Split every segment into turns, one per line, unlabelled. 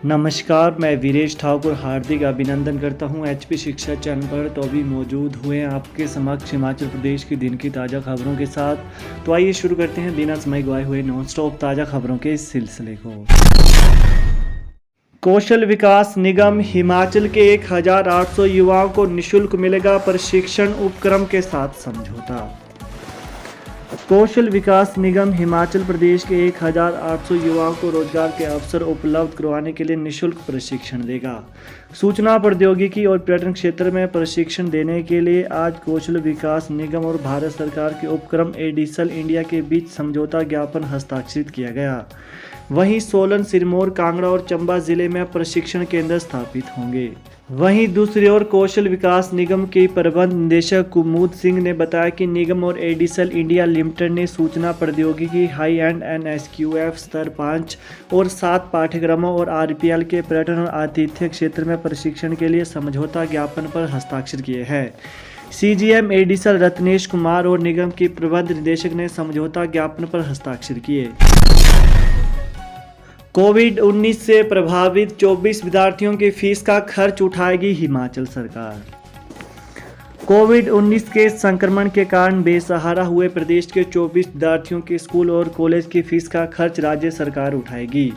नमस्कार, मैं वीरेश ठाकुर हार्दिक अभिनंदन करता हूं एचपी शिक्षा चैनल पर। तो अभी मौजूद हुए हैं आपके समक्ष हिमाचल प्रदेश की दिन की ताज़ा खबरों के साथ। तो आइए शुरू करते हैं बिना समय गवाए हुए नॉन स्टॉप ताज़ा खबरों के इस सिलसिले को। कौशल विकास निगम हिमाचल के 1800 युवाओं को निःशुल्क मिलेगा प्रशिक्षण उपक्रम के साथ समझौता। कौशल विकास निगम हिमाचल प्रदेश के 1800 युवाओं को रोजगार के अवसर उपलब्ध करवाने के लिए निःशुल्क प्रशिक्षण देगा। सूचना प्रौद्योगिकी और पर्यटन क्षेत्र में प्रशिक्षण देने के लिए आज कौशल विकास निगम और भारत सरकार के उपक्रम एडिसल इंडिया के बीच समझौता ज्ञापन हस्ताक्षरित किया गया। वहीं सोलन, सिरमौर, कांगड़ा और चंबा जिले में प्रशिक्षण केंद्र स्थापित होंगे। वहीं दूसरी ओर कौशल विकास निगम के प्रबंध निदेशक कुमुद सिंह ने बताया कि निगम और एडिसल इंडिया लिमिटेड ने सूचना प्रौद्योगिकी हाई एंड NSQF स्तर 5 और 7 पाठ्यक्रमों और RPL के पर्यटन और आतिथ्य क्षेत्र में प्रशिक्षण के लिए समझौता ज्ञापन पर हस्ताक्षर किए हैं। CGM एडिसल रत्नेश कुमार और निगम के प्रबंध निदेशक ने समझौता ज्ञापन पर हस्ताक्षर किए। कोविड-19 से प्रभावित 24 विद्यार्थियों की फीस का खर्च उठाएगी हिमाचल सरकार। कोविड-19 के संक्रमण के कारण बेसहारा हुए प्रदेश के 24 विद्यार्थियों के स्कूल और कॉलेज की फीस का खर्च राज्य सरकार उठाएगी।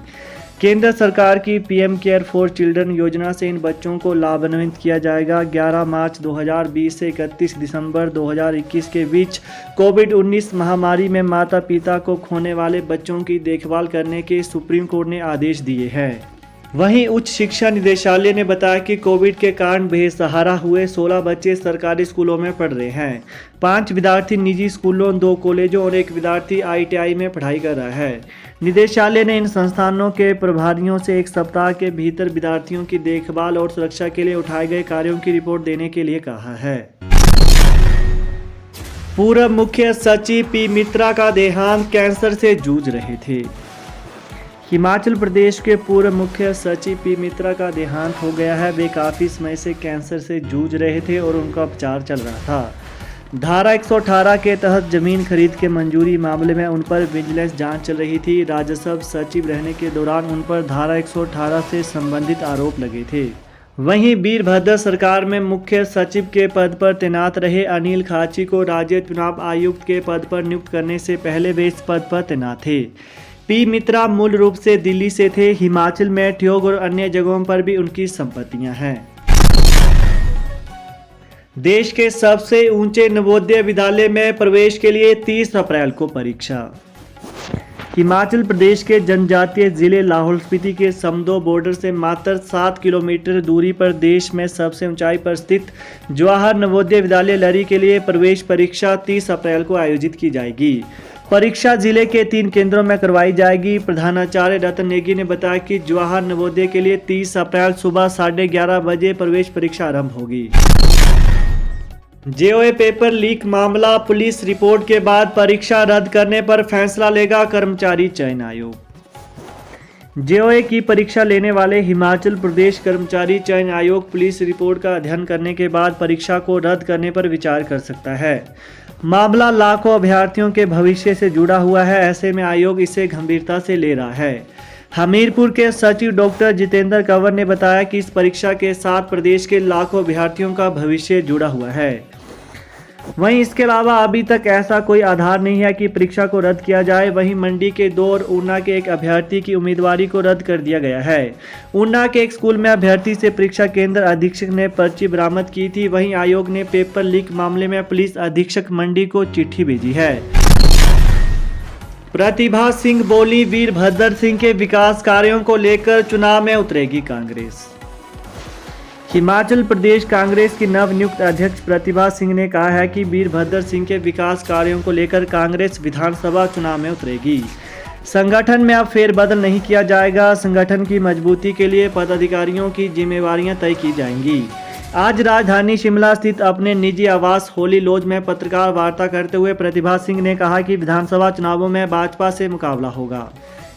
केंद्र सरकार की PM केयर फॉर चिल्ड्रन योजना से इन बच्चों को लाभान्वित किया जाएगा। 11 मार्च 2020 से 31 दिसंबर 2021 के बीच कोविड-19 महामारी में माता पिता को खोने वाले बच्चों की देखभाल करने के सुप्रीम कोर्ट ने आदेश दिए हैं। वहीं उच्च शिक्षा निदेशालय ने बताया कि कोविड के कारण बेसहारा हुए 16 बच्चे सरकारी स्कूलों में पढ़ रहे हैं। 5 विद्यार्थी निजी स्कूलों, 2 कॉलेजों और 1 विद्यार्थी ITI में पढ़ाई कर रहा है। निदेशालय ने इन संस्थानों के प्रभारियों से 1 सप्ताह के भीतर विद्यार्थियों की देखभाल और सुरक्षा के लिए उठाए गए कार्यों की रिपोर्ट देने के लिए कहा है। पूर्व मुख्य सचिव P मित्रा का देहांत, कैंसर से जूझ रहे थे। हिमाचल प्रदेश के पूर्व मुख्य सचिव P मित्रा का देहांत हो गया है। वे काफ़ी समय से कैंसर से जूझ रहे थे और उनका उपचार चल रहा था। धारा 118 के तहत जमीन खरीद के मंजूरी मामले में उन पर विजिलेंस जांच चल रही थी। राजस्व सचिव रहने के दौरान उन पर धारा 118 से संबंधित आरोप लगे थे। वहीं वीरभद्र सरकार में मुख्य सचिव के पद पर तैनात रहे अनिल खाची को राज्य चुनाव आयुक्त के पद पर नियुक्त करने से पहले वे इस पद पर तैनात थे। P मित्रा मूल रूप से दिल्ली से थे। हिमाचल में ठियोग और अन्य जगहों पर भी उनकी संपत्तियां हैं। देश के सबसे ऊंचे नवोदय विद्यालय में प्रवेश के लिए 30 अप्रैल को परीक्षा। हिमाचल प्रदेश के जनजातीय जिले लाहौल स्पीति के समदो बॉर्डर से मात्र 7 किलोमीटर दूरी पर देश में सबसे ऊंचाई पर स्थित जवाहर नवोदय विद्यालय लरी के लिए प्रवेश परीक्षा 30 अप्रैल को आयोजित की जाएगी। परीक्षा जिले के 3 केंद्रों में करवाई जाएगी। प्रधानाचार्य रतन नेगी ने बताया कि जवाहर नवोदय के लिए 30 अप्रैल सुबह 11:30 बजे प्रवेश परीक्षा आरंभ होगी। JOA पेपर लीक मामला, पुलिस रिपोर्ट के बाद परीक्षा रद्द करने पर फैसला लेगा कर्मचारी चयन आयोग। JOA की परीक्षा लेने वाले हिमाचल प्रदेश कर्मचारी चयन आयोग पुलिस रिपोर्ट का अध्ययन करने के बाद परीक्षा को रद्द करने पर विचार कर सकता है। मामला लाखों अभ्यर्थियों के भविष्य से जुड़ा हुआ है। ऐसे में आयोग इसे गंभीरता से ले रहा है। हमीरपुर के सचिव डॉक्टर जितेंद्र कंवर ने बताया कि इस परीक्षा के साथ प्रदेश के लाखों अभ्यर्थियों का भविष्य जुड़ा हुआ है। वहीं इसके अलावा अभी तक ऐसा कोई आधार नहीं है कि परीक्षा को रद्द किया जाए। वहीं मंडी के 2 और ऊना के एक अभ्यर्थी की उम्मीदवारी को रद्द कर दिया गया है। ऊना के एक स्कूल में अभ्यर्थी से परीक्षा केंद्र अधीक्षक ने पर्ची बरामद की थी। वहीं आयोग ने पेपर लीक मामले में पुलिस अधीक्षक मंडी को चिट्ठी भेजी है। प्रतिभा सिंह बोली, वीरभद्र सिंह के विकास कार्यों को लेकर चुनाव में उतरेगी कांग्रेस। हिमाचल प्रदेश कांग्रेस की नवनियुक्त अध्यक्ष प्रतिभा सिंह ने कहा है कि वीरभद्र सिंह के विकास कार्यों को लेकर कांग्रेस विधानसभा चुनाव में उतरेगी। संगठन में अब फेरबदल नहीं किया जाएगा। संगठन की मजबूती के लिए पदाधिकारियों की जिम्मेवारियां तय की जाएंगी। आज राजधानी शिमला स्थित अपने निजी आवास होली लॉज में पत्रकार वार्ता करते हुए प्रतिभा सिंह ने कहा कि विधानसभा चुनावों में भाजपा से मुकाबला होगा।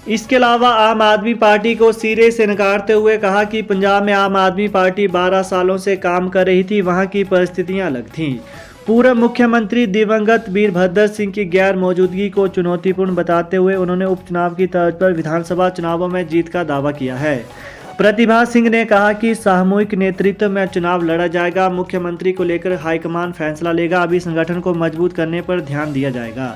इसके अलावा आम आदमी पार्टी को सिरे से नकारते हुए कहा कि पंजाब में आम आदमी पार्टी 12 सालों से काम कर रही थी, वहां की परिस्थितियां अलग थीं। पूर्व मुख्यमंत्री दिवंगत वीरभद्र सिंह की गैर मौजूदगी को चुनौतीपूर्ण बताते हुए उन्होंने उपचुनाव की तर्ज पर विधानसभा चुनावों में जीत का दावा किया है। प्रतिभा सिंह ने कहा कि सामूहिक नेतृत्व में चुनाव लड़ा जाएगा। मुख्यमंत्री को लेकर हाईकमान फैसला लेगा। अभी संगठन को मजबूत करने पर ध्यान दिया जाएगा।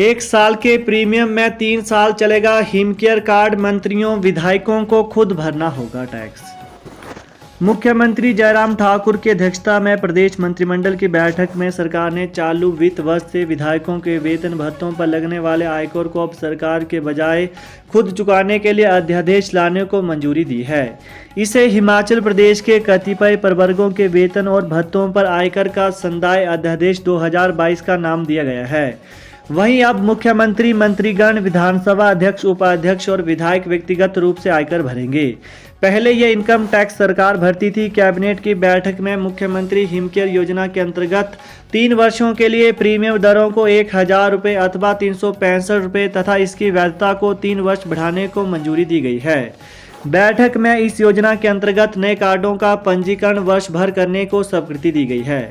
1 साल के प्रीमियम में 3 साल चलेगा हिमकेयर कार्ड। मंत्रियों विधायकों को खुद भरना होगा टैक्स। मुख्यमंत्री जयराम ठाकुर की अध्यक्षता में प्रदेश मंत्रिमंडल की बैठक में सरकार ने चालू वित्त वर्ष से विधायकों के वेतन भत्तों पर लगने वाले आयकर को अब सरकार के बजाय खुद चुकाने के लिए अध्यादेश लाने को मंजूरी दी है। इसे हिमाचल प्रदेश के कतिपय प्रवर्गों के वेतन और भत्तों पर आयकर का संदाय अध्यादेश 2022 का नाम दिया गया है। वहीं अब मुख्यमंत्री, मंत्रीगण, विधानसभा अध्यक्ष, उपाध्यक्ष और विधायक व्यक्तिगत रूप से आयकर भरेंगे। पहले यह इनकम टैक्स सरकार भरती थी। कैबिनेट की बैठक में मुख्यमंत्री हिमकेयर योजना के अंतर्गत 3 वर्षों के लिए प्रीमियम दरों को 1000 रुपये अथवा 365 रुपये तथा इसकी वैधता को 3 वर्ष बढ़ाने को मंजूरी दी गई है। बैठक में इस योजना के अंतर्गत नए कार्डों का पंजीकरण वर्ष भर करने को स्वीकृति दी गई है।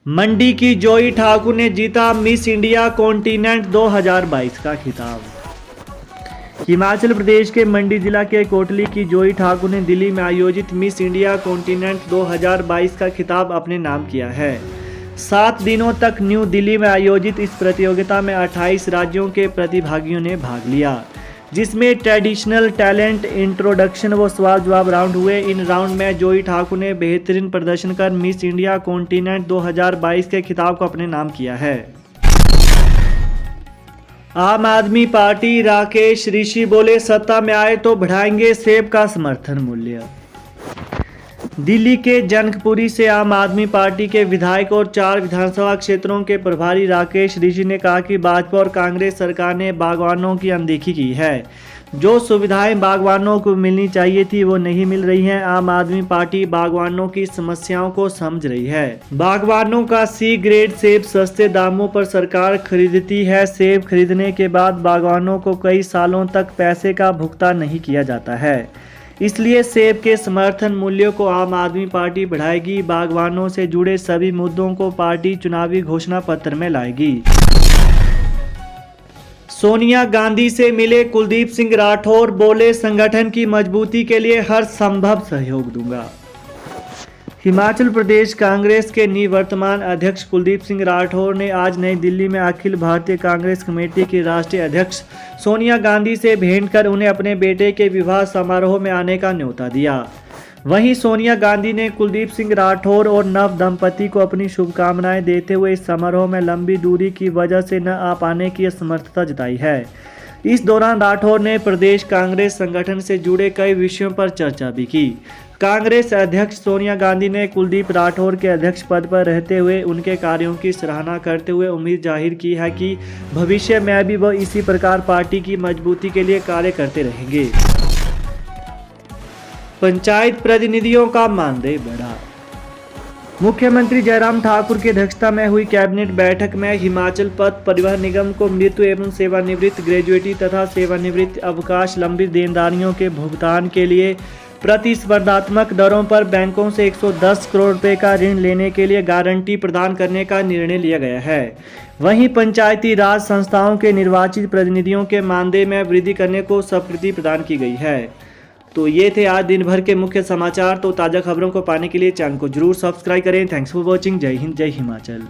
मंडी की जोई ठाकुर ने जीता मिस इंडिया कॉन्टिनेंट 2022 का खिताब। हिमाचल प्रदेश के मंडी जिला के कोटली की जोई ठाकुर ने दिल्ली में आयोजित मिस इंडिया कॉन्टिनेंट 2022 का खिताब अपने नाम किया है। 7 दिनों तक न्यू दिल्ली में आयोजित इस प्रतियोगिता में 28 राज्यों के प्रतिभागियों ने भाग लिया, जिसमें ट्रेडिशनल टैलेंट, इंट्रोडक्शन व सवाल जवाब राउंड हुए। इन राउंड में जोई ठाकुर ने बेहतरीन प्रदर्शन कर मिस इंडिया कॉन्टिनेंट 2022 के खिताब को अपने नाम किया है। आम आदमी पार्टी राकेश ऋषि बोले, सत्ता में आए तो बढ़ाएंगे सेब का समर्थन मूल्य। दिल्ली के जनकपुरी से आम आदमी पार्टी के विधायक और 4 विधानसभा क्षेत्रों के प्रभारी राकेश ऋषि ने कहा कि भाजपा और कांग्रेस सरकार ने बागवानों की अनदेखी की है। जो सुविधाएं बागवानों को मिलनी चाहिए थी वो नहीं मिल रही हैं। आम आदमी पार्टी बागवानों की समस्याओं को समझ रही है। बागवानों का C ग्रेड सेब सस्ते दामों पर सरकार खरीदती है। सेब खरीदने के बाद बागवानों को कई सालों तक पैसे का भुगतान नहीं किया जाता है। इसलिए सेब के समर्थन मूल्यों को आम आदमी पार्टी बढ़ाएगी। बागवानों से जुड़े सभी मुद्दों को पार्टी चुनावी घोषणा पत्र में लाएगी। सोनिया गांधी से मिले कुलदीप सिंह राठौर, बोले संगठन की मजबूती के लिए हर संभव सहयोग दूंगा। हिमाचल प्रदेश कांग्रेस के निवर्तमान अध्यक्ष कुलदीप सिंह राठौर ने आज नई दिल्ली में अखिल भारतीय कांग्रेस कमेटी की राष्ट्रीय अध्यक्ष सोनिया गांधी से भेंट कर उन्हें अपने बेटे के विवाह समारोह में आने का न्योता दिया। वहीं सोनिया गांधी ने कुलदीप सिंह राठौर और नव दंपति को अपनी शुभकामनाएं देते हुए इस समारोह में लंबी दूरी की वजह से न आ पाने की असमर्थता जताई है। इस दौरान राठौर ने प्रदेश कांग्रेस संगठन से जुड़े कई विषयों पर चर्चा भी की। कांग्रेस अध्यक्ष सोनिया गांधी ने कुलदीप राठौर के अध्यक्ष पद पर रहते हुए उनके कार्यों की सराहना करते हुए उम्मीद जाहिर की है कि भविष्य में भी वह इसी प्रकार पार्टी की मजबूती के लिए कार्य करते रहेंगे। पंचायत प्रतिनिधियों का मानदेय बढ़ा। मुख्यमंत्री जयराम ठाकुर की अध्यक्षता में हुई कैबिनेट बैठक में हिमाचल पथ परिवहन निगम को मृत्यु एवं सेवानिवृत्त, ग्रेजुएटी तथा सेवानिवृत्त अवकाश लंबित देनदारियों के भुगतान के लिए प्रतिस्पर्धात्मक दरों पर बैंकों से 110 करोड़ रुपए का ऋण लेने के लिए गारंटी प्रदान करने का निर्णय लिया गया है। वहीं पंचायती राज संस्थाओं के निर्वाचित प्रतिनिधियों के मानदेय में वृद्धि करने को स्वीकृति प्रदान की गई है। तो ये थे आज दिन भर के मुख्य समाचार। तो ताज़ा खबरों को पाने के लिए चैनल को जरूर सब्सक्राइब करें। Thanks for watching. जय हिंद, जय हिमाचल।